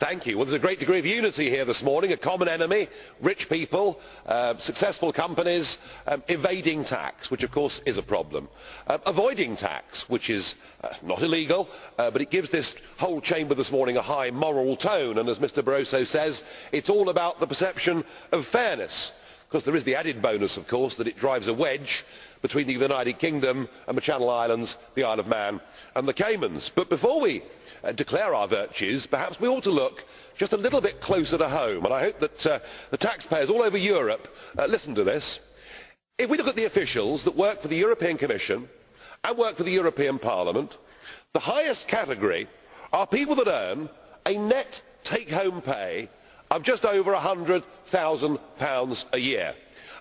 Thank you. Well, there's a great degree of unity here this morning. A common enemy, rich people, successful companies, evading tax, which of course is a problem. Avoiding tax, which is not illegal, but it gives this whole chamber this morning a high moral tone. And as Mr Barroso says, it's all about the perception of fairness. Because there is the added bonus, of course, that it drives a wedge between the United Kingdom and the Channel Islands, the Isle of Man and the Caymans. But before we declare our virtues, perhaps we ought to look just a little bit closer to home. And I hope that the taxpayers all over Europe listen to this. If we look at the officials that work for the European Commission and work for the European Parliament, the highest category are people that earn a net take-home pay of just over £100,000 a year.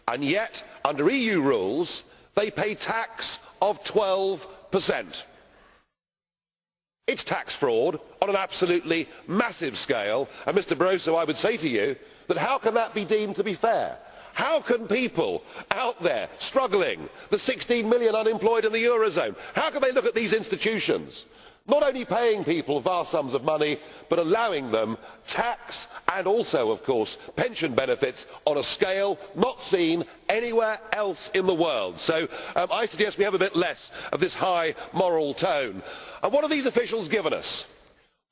And yet, under EU rules, they pay tax of 12%. It's tax fraud on an absolutely massive scale. And Mr Barroso, I would say to you that how can that be deemed to be fair? How can people out there struggling, the 16 million unemployed in the Eurozone, how can they look at these institutions not only paying people vast sums of money, but allowing them tax and also, of course, pension benefits on a scale not seen anywhere else in the world? So I suggest we have a bit less of this high moral tone. And what have these officials given us?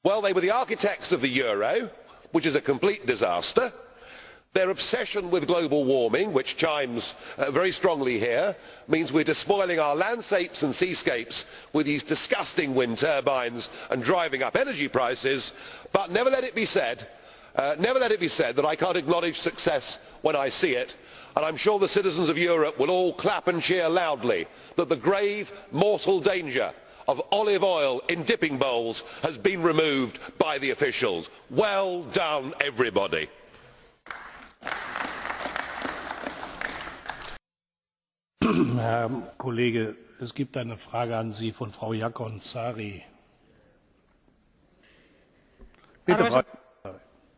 Well, they were the architects of the euro, which is a complete disaster. Their obsession with global warming, which chimes very strongly here, means we're despoiling our landscapes and seascapes with these disgusting wind turbines and driving up energy prices. But never let it be said that I can't acknowledge success when I see it. And I'm sure the citizens of Europe will all clap and cheer loudly that the grave mortal danger of olive oil in dipping bowls has been removed by the officials. Well done, everybody. Herr Kollege, es gibt eine Frage an Sie von Frau Jaakonsaari.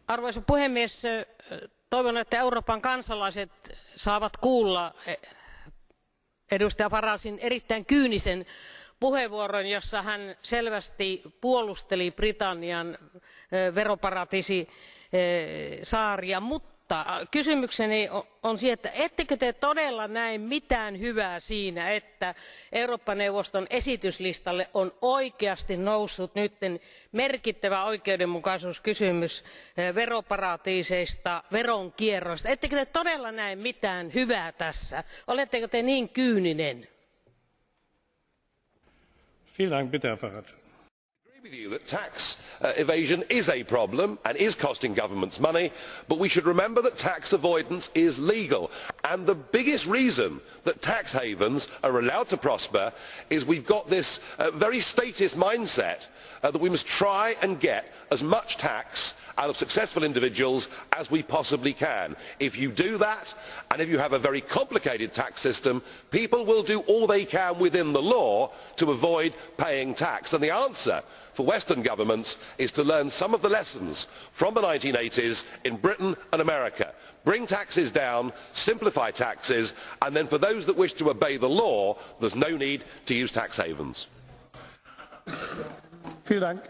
Arvoisa puhemies, toivon, että Euroopan kansalaiset saavat kuulla edustaja Faragen erittäin kyynisen puheenvuoron, jossa hän selvästi puolusteli Britannian veroparatiisisaaria, mutta kysymykseni on se, että ettekö te todella näe mitään hyvää siinä, että Eurooppa-neuvoston esityslistalle on oikeasti noussut nyt merkittävä oikeudenmukaisuuskysymys veroparatiiseista, veronkierroista. Ettekö te todella näe mitään hyvää tässä? Oletteko te niin kyyninen? Vielen Dank, bitte, Herr Farage. With you that tax evasion is a problem and is costing governments money, but we should remember that tax avoidance is legal. And the biggest reason that tax havens are allowed to prosper is we've got this very statist mindset that we must try and get as much tax out of successful individuals as we possibly can. If you do that, and if you have a very complicated tax system, people will do all they can within the law to avoid paying tax. And the answer for Western governments is to learn some of the lessons from the 1980s in Britain and America. Bring taxes down, simplify taxes, and then for those that wish to obey the law, there's no need to use tax havens. Vielen Dank.